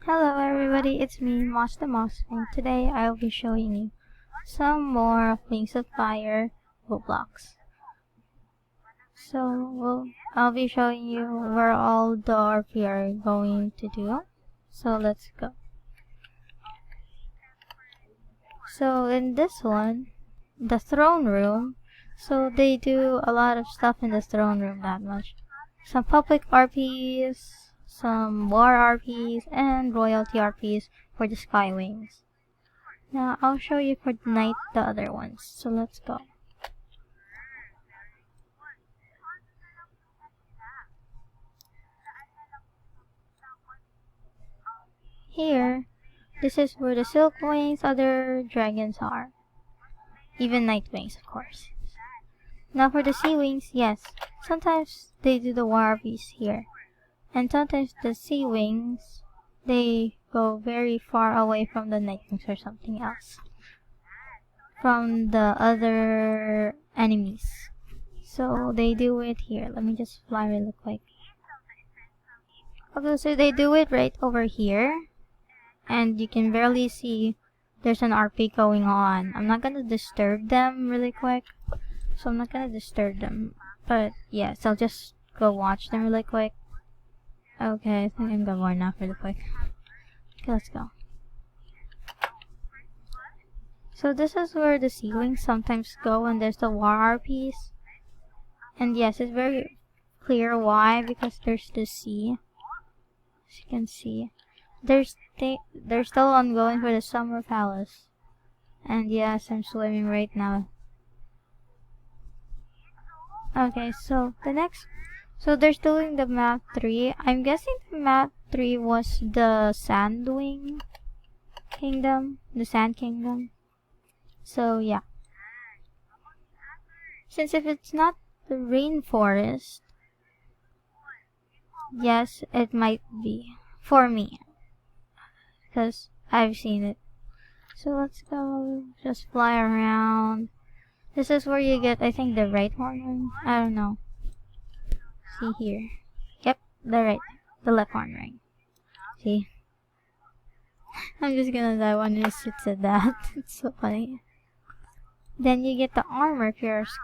Hello everybody, it's me, Moss the Moss, and today I'll be showing you some more of Wings of Fire Roblox. I'll be showing you where all the RP are going to do. So let's go. So in this one, the throne room, so they do a lot of stuff in the throne room, that much. Some public RPs, some war RPs, and royalty RPs for the Sky Wings. Now I'll show you for tonight the other ones, so let's go. Here, this is where the Silk Wings, other dragons are. Even Night Wings, of course. Now for the Sea Wings, yes, sometimes they do the war RPs here. And sometimes the Sea Wings, they go very far away from the Night Wings or something else. From the other enemies. So they do it here. Let me just fly really quick. Okay, so they do it right over here. And you can barely see there's an RP going on. I'm not gonna disturb them really quick. So I'm not gonna disturb them. But yes, I'll just go watch them really quick. Okay, I think I'm gonna warn off really quick. Okay, let's go. So this is where the Sea Wings sometimes go when there's the war RPs. And yes, it's very clear why, because there's the sea. As you can see. They're still ongoing for the Summer Palace. And yes, I'm swimming right now. Okay, so so they're doing the map 3. I'm guessing the map 3 was the Sandwing Kingdom, the Sand Kingdom. So yeah. Since if it's not the rainforest, yes, it might be for me, because I've seen it. So let's go, just fly around. This is where you get, I think, the right horn. I don't know. See here. Yep, the left horn ring. See? I'm just gonna die when it sits at that. It's so funny. Then you get the armor pierce.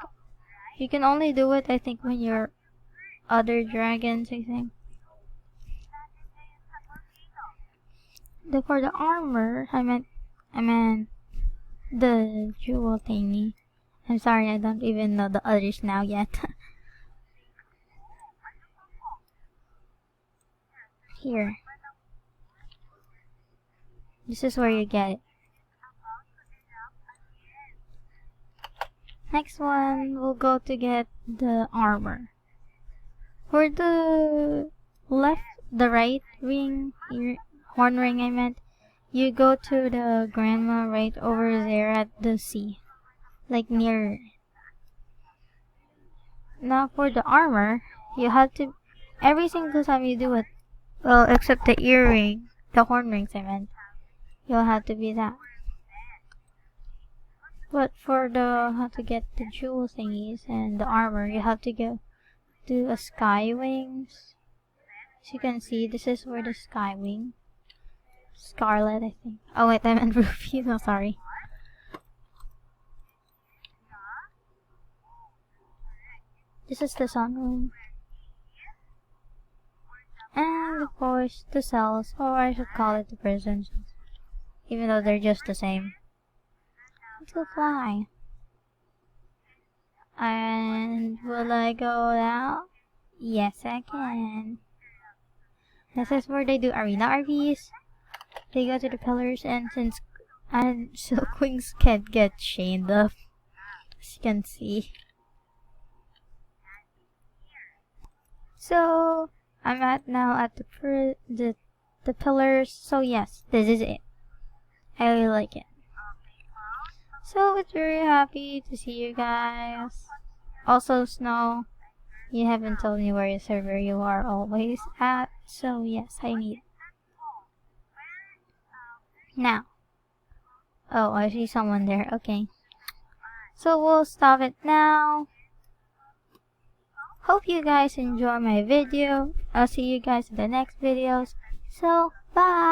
You can only do it, I think, when you're other dragons, I think. For the armor, I meant the jewel thingy. I'm sorry, I don't even know the others now yet. Here. This is where you get it. Next one, we'll go to get the armor. For the right ring, horn ring I meant, you go to the grandma right over there at the sea. Like near. Now for the armor, you have to, every single time you do it, well, except the earring, the horn rings I meant, you'll have to be that. But for how to get the jewel thingies and the armor, you have to do a Sky Wings. As you can see, this is where the Sky Wing. Scarlet, I think. Oh wait, I meant Ruby, no, sorry. This is the sun room. And of course, the cells, or I should call it the prisons. Even though they're just the same. Let's go fly. And will I go now? Yes, I can. This is where they do arena RVs. They go to the pillars, and Silk Wings can't get chained up, as you can see. So I'm now at the pillars. So yes, this is it. I really like it. So it's very happy to see you guys. Also, Snow, you haven't told me where your server you are always at. So yes, I need. Now. Oh, I see someone there. Okay. So we'll stop it now. Hope you guys enjoy my video. I'll see you guys in the next videos. So, bye!